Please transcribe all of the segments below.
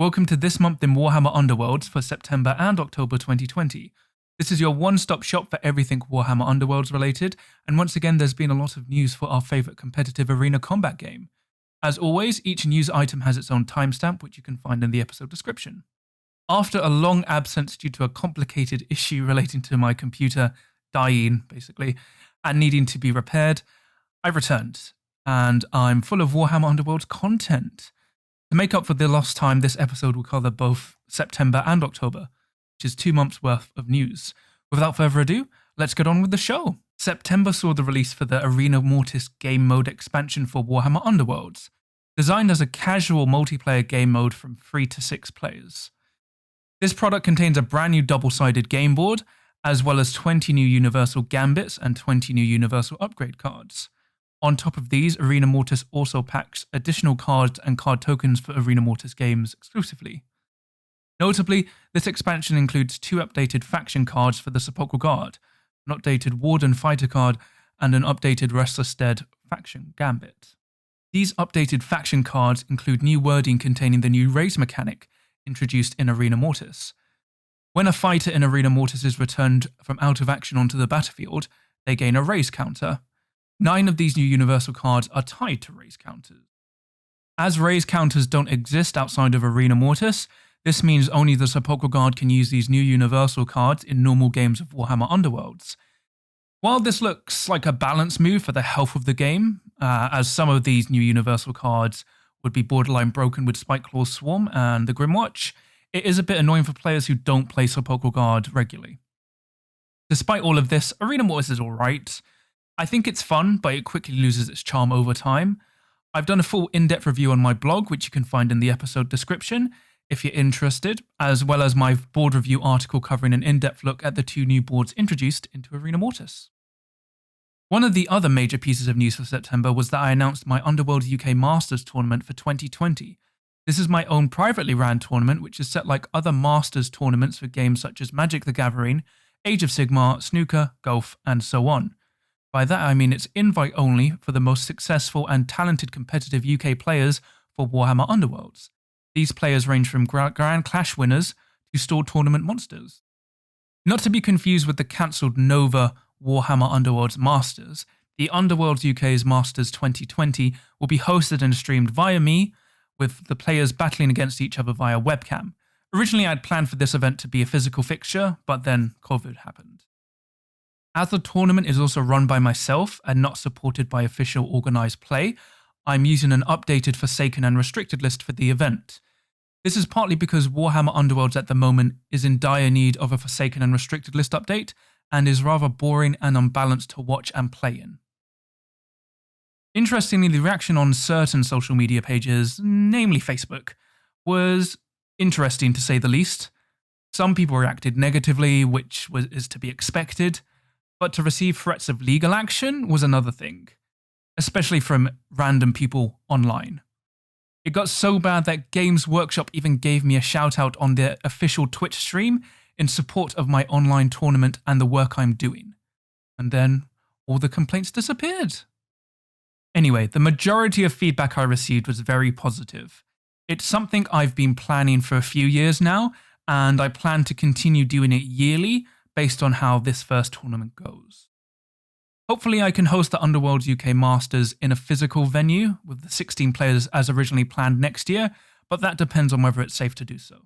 welcome to This Month in Warhammer Underworlds for September and October 2020. This is your one-stop shop for everything Warhammer Underworlds related, and once again there's been a lot of news for our favourite competitive arena combat game. As always, each news item has its own timestamp, which you can find in the episode description. After a long absence due to a complicated issue relating to my computer dying, basically, and needing to be repaired, I've returned, and I'm full of Warhammer Underworlds content. To make up for the lost time, this episode will cover both September and October, which is 2 months worth of news. Without further ado, let's get on with the show. September saw the release for the Arena Mortis game mode expansion for Warhammer Underworlds, designed as a casual multiplayer game mode from 3 to 6 players. This product contains a brand new double-sided game board, as well as 20 new universal gambits and 20 new universal upgrade cards. On top of these, Arena Mortis also packs additional cards and card tokens for Arena Mortis games exclusively. Notably, this expansion includes 2 updated faction cards for the Sepulchral Guard, an updated Warden fighter card, and an updated Restless Dead faction gambit. These updated faction cards include new wording containing the new raise mechanic introduced in Arena Mortis. When a fighter in Arena Mortis is returned from out of action onto the battlefield, they gain a raise counter. 9 of these new universal cards are tied to raise counters. As raise counters don't exist outside of Arena Mortis, this means only the Sepulchral Guard can use these new universal cards in normal games of Warhammer Underworlds. While this looks like a balance move for the health of the game, as some of these new universal cards would be borderline broken with Spikeclaw's Swarm and the Grimwatch, it is a bit annoying for players who don't play Sepulchral Guard regularly. Despite all of this, Arena Mortis is alright. I think it's fun, but it quickly loses its charm over time. I've done a full in-depth review on my blog, which you can find in the episode description if you're interested, as well as my board review article covering an in-depth look at the 2 new boards introduced into Arena Mortis. One of the other major pieces of news for September was that I announced my Underworlds UK Masters tournament for 2020. This is my own privately ran tournament, which is set like other Masters tournaments for games such as Magic the Gathering, Age of Sigmar, Snooker, Golf, and so on. By that I mean it's invite only for the most successful and talented competitive UK players for Warhammer Underworlds. These players range from Grand Clash winners to store tournament monsters. Not to be confused with the cancelled Nova Warhammer Underworlds Masters, the Underworlds UK's Masters 2020 will be hosted and streamed via me, with the players battling against each other via webcam. Originally I'd planned for this event to be a physical fixture, but then COVID happened. As the tournament is also run by myself and not supported by official organised play, I'm using an updated Forsaken and Restricted list for the event. This is partly because Warhammer Underworlds at the moment is in dire need of a Forsaken and Restricted list update, and is rather boring and unbalanced to watch and play in. Interestingly, the reaction on certain social media pages, namely Facebook, was interesting to say the least. Some people reacted negatively, which is to be expected. But to receive threats of legal action was another thing, especially from random people online. It got so bad that Games Workshop even gave me a shout out on their official Twitch stream in support of my online tournament and the work I'm doing. And then all the complaints disappeared. Anyway, the majority of feedback I received was very positive. It's something I've been planning for a few years now, and I plan to continue doing it yearly, based on how this first tournament goes. Hopefully I can host the Underworlds UK Masters in a physical venue with the 16 players as originally planned next year, but that depends on whether it's safe to do so.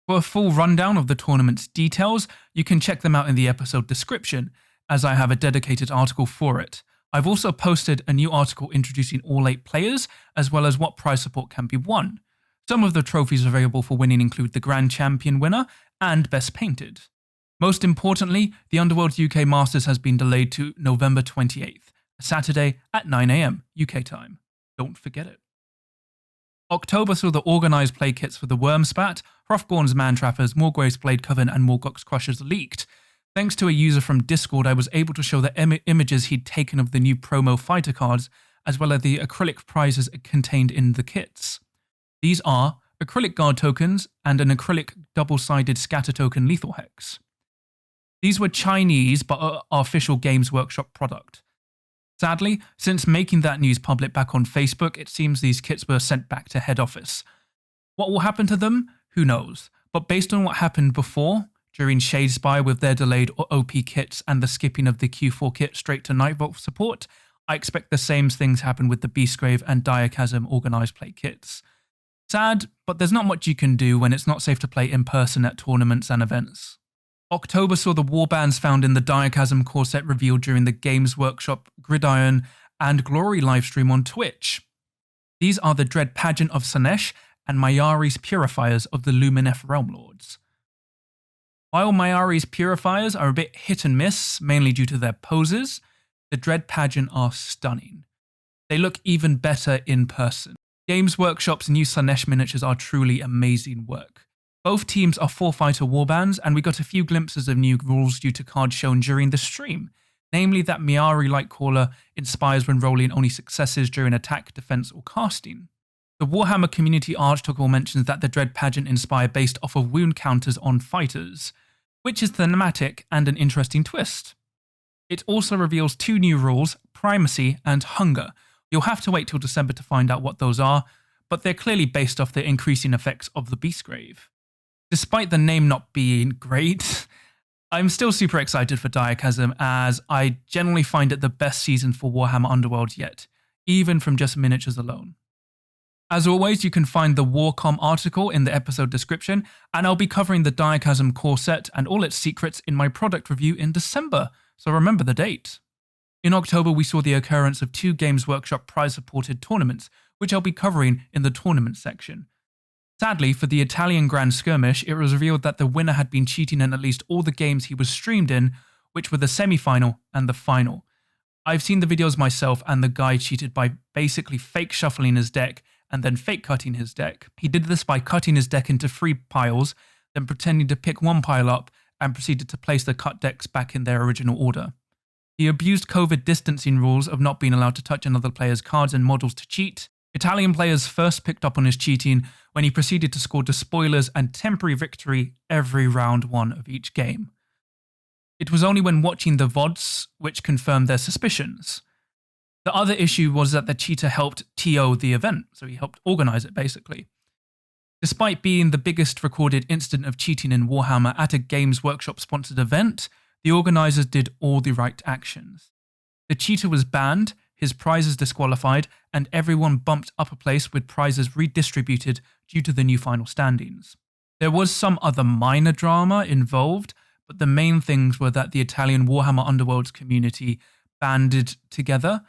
For a full rundown of the tournament's details, you can check them out in the episode description, as I have a dedicated article for it. I've also posted a new article introducing all 8 players, as well as what prize support can be won. Some of the trophies available for winning include the Grand Champion winner and Best Painted. Most importantly, the Underworlds UK Masters has been delayed to November 28th, a Saturday at 9 AM UK time. Don't forget it. October saw the organised play kits for the Wormspat, Hrothgorn's Mantrappers, Morgrave's Blade Coven and Morgoth's Crushers leaked. Thanks to a user from Discord, I was able to show the images he'd taken of the new promo fighter cards, as well as the acrylic prizes contained in the kits. These are acrylic guard tokens and an acrylic double-sided scatter token lethal hex. These were Chinese, but are official Games Workshop product. Sadly, since making that news public back on Facebook, it seems these kits were sent back to head office. What will happen to them? Who knows? But based on what happened before, during Shadespire with their delayed OP kits and the skipping of the Q4 kit straight to Nightvault support, I expect the same things happen with the Beastgrave and Direchasm organised play kits. Sad, but there's not much you can do when it's not safe to play in person at tournaments and events. October saw the Warbands found in the Direchasm core set revealed during the Games Workshop, Gridiron, and Glory livestream on Twitch. These are the Dread Pageant of Slaanesh and Mayari's Purifiers of the Lumineth Realm Lords. While Mayari's Purifiers are a bit hit and miss, mainly due to their poses, the Dread Pageant are stunning. They look even better in person. Games Workshop's new Slaanesh miniatures are truly amazing work. Both teams are 4-fighter warbands, and we got a few glimpses of new rules due to cards shown during the stream, namely that Mayari Lightcaller inspires when rolling only successes during attack, defense, or casting. The Warhammer Community article mentions that the Dread Pageant inspire based off of wound counters on fighters, which is thematic and an interesting twist. It also reveals 2 new rules, Primacy and Hunger. You'll have to wait till December to find out what those are, but they're clearly based off the increasing effects of the Beastgrave. Despite the name not being great, I'm still super excited for Direchasm, as I generally find it the best season for Warhammer Underworlds yet, even from just miniatures alone. As always, you can find the Warcom article in the episode description, and I'll be covering the Direchasm core set and all its secrets in my product review in December, so remember the date. In October, we saw the occurrence of 2 Games Workshop prize-supported tournaments, which I'll be covering in the tournament section. Sadly, for the Italian Grand Skirmish, it was revealed that the winner had been cheating in at least all the games he was streamed in, which were the semi-final and the final. I've seen the videos myself, and the guy cheated by basically fake shuffling his deck and then fake cutting his deck. He did this by cutting his deck into 3 piles, then pretending to pick 1 pile up and proceeded to place the cut decks back in their original order. He abused COVID distancing rules of not being allowed to touch another player's cards and models to cheat. Italian players first picked up on his cheating when he proceeded to score despoilers and temporary victory every round 1 of each game. It was only when watching the VODs which confirmed their suspicions. The other issue was that the cheater helped TO the event, so he helped organise it basically. Despite being the biggest recorded incident of cheating in Warhammer at a Games Workshop sponsored event, the organisers did all the right actions. The cheater was banned, his prizes disqualified, and everyone bumped up a place with prizes redistributed due to the new final standings. There was some other minor drama involved, but the main things were that the Italian Warhammer Underworlds community banded together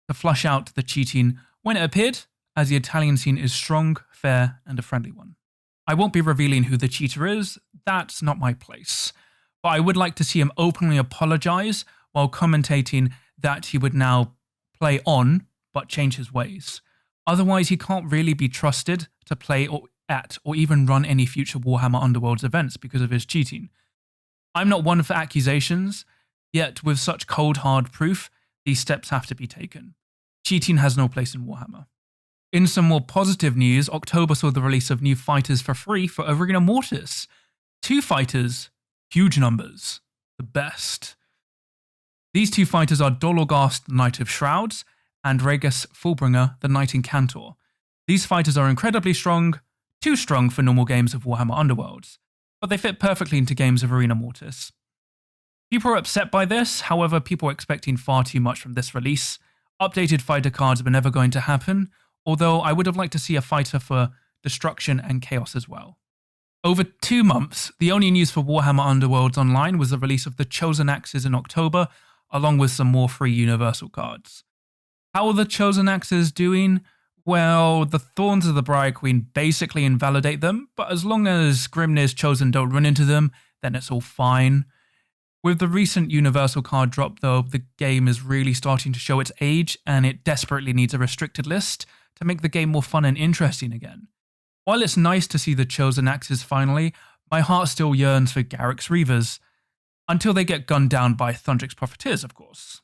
to flush out the cheating when it appeared, as the Italian scene is strong, fair, and a friendly one. I won't be revealing who the cheater is, that's not my place. But I would like to see him openly apologise while commentating that he would now play on, but change his ways. Otherwise, he can't really be trusted to play or even run any future Warhammer Underworlds events because of his cheating. I'm not one for accusations, yet with such cold hard proof, these steps have to be taken. Cheating has no place in Warhammer. In some more positive news, October saw the release of new fighters for free for Arena Mortis. 2 fighters, huge numbers, the best. These 2 fighters are Dolorghast, the Knight of Shrouds, and Rhaegas Fullbringer, the Knight Incantor. These fighters are incredibly strong, too strong for normal games of Warhammer Underworlds, but they fit perfectly into games of Arena Mortis. People are upset by this, however people are expecting far too much from this release. Updated fighter cards were never going to happen, although I would have liked to see a fighter for Destruction and Chaos as well. Over 2 months, the only news for Warhammer Underworlds Online was the release of the Chosen Axes in October, along with some more free Universal cards. How are the Chosen Axes doing? Well, the Thorns of the Briar Queen basically invalidate them, but as long as Grimnir's Chosen don't run into them, then it's all fine. With the recent Universal card drop though, the game is really starting to show its age, and it desperately needs a restricted list to make the game more fun and interesting again. While it's nice to see the Chosen Axes finally, my heart still yearns for Garrick's Reavers, until they get gunned down by Thundrik's Profiteers, of course.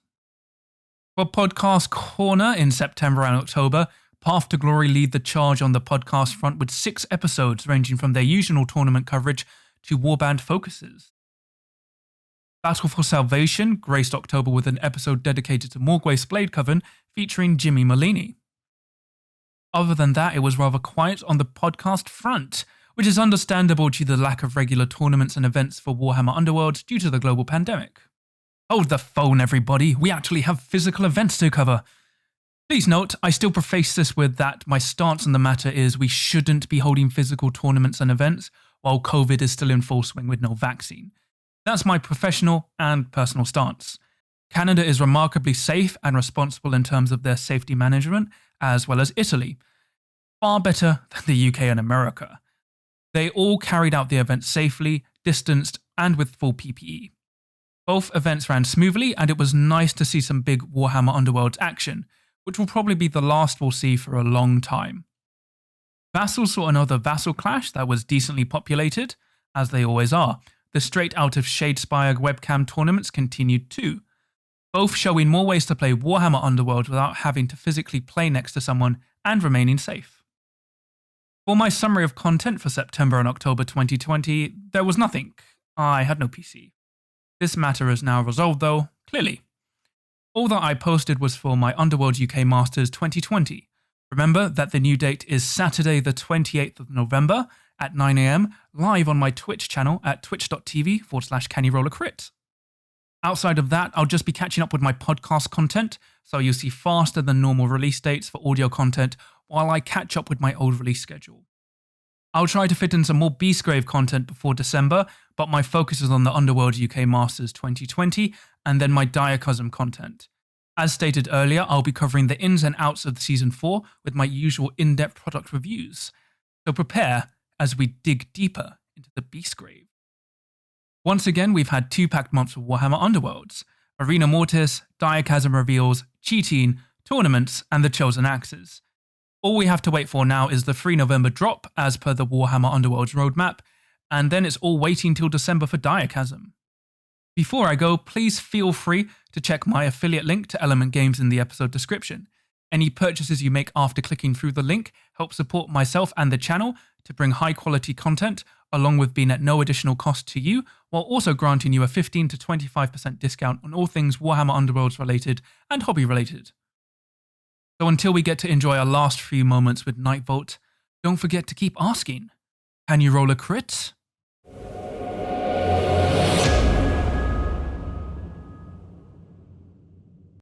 For Podcast Corner in September and October, Path to Glory lead the charge on the podcast front with 6 episodes ranging from their usual tournament coverage to warband focuses. Battle for Salvation graced October with an episode dedicated to Morgwaith's Blade Coven featuring Jimmy Molini. Other than that, it was rather quiet on the podcast front, which is understandable due to the lack of regular tournaments and events for Warhammer Underworlds due to the global pandemic. Hold the phone, everybody, we actually have physical events to cover. Please note, I still preface this with that my stance on the matter is we shouldn't be holding physical tournaments and events while COVID is still in full swing with no vaccine. That's my professional and personal stance. Canada is remarkably safe and responsible in terms of their safety management, as well as Italy. Far better than the UK and America. They all carried out the event safely, distanced, and with full PPE. Both events ran smoothly, and it was nice to see some big Warhammer Underworlds action, which will probably be the last we'll see for a long time. Vassal saw another Vassal clash that was decently populated, as they always are. The straight out of Shadespire webcam tournaments continued too, both showing more ways to play Warhammer Underworlds without having to physically play next to someone and remaining safe. For my summary of content for September and October 2020, there was nothing. I had no PC. This matter is now resolved though, clearly. All that I posted was for my Underworlds UK Masters 2020. Remember that the new date is Saturday the 28th of November at 9 AM, live on my Twitch channel at twitch.tv/CanYouRollACrit. Outside of that, I'll just be catching up with my podcast content, so you'll see faster than normal release dates for audio content while I catch up with my old release schedule. I'll try to fit in some more Beastgrave content before December, but my focus is on the Underworlds UK Masters 2020 and then my Direchasm content. As stated earlier, I'll be covering the ins and outs of the Season 4 with my usual in-depth product reviews. So prepare as we dig deeper into the Beastgrave. Once again, we've had 2 packed months of Warhammer Underworlds, Arena Mortis, Direchasm reveals, cheating, tournaments, and the Chosen Axes. All we have to wait for now is the 3 November drop as per the Warhammer Underworlds roadmap, and then it's all waiting till December for Direchasm. Before I go, please feel free to check my affiliate link to Element Games in the episode description. Any purchases you make after clicking through the link help support myself and the channel to bring high quality content, along with being at no additional cost to you, while also granting you a 15 to 25% discount on all things Warhammer Underworlds related and hobby related. So until we get to enjoy our last few moments with Nightvolt, don't forget to keep asking, can you roll a crit?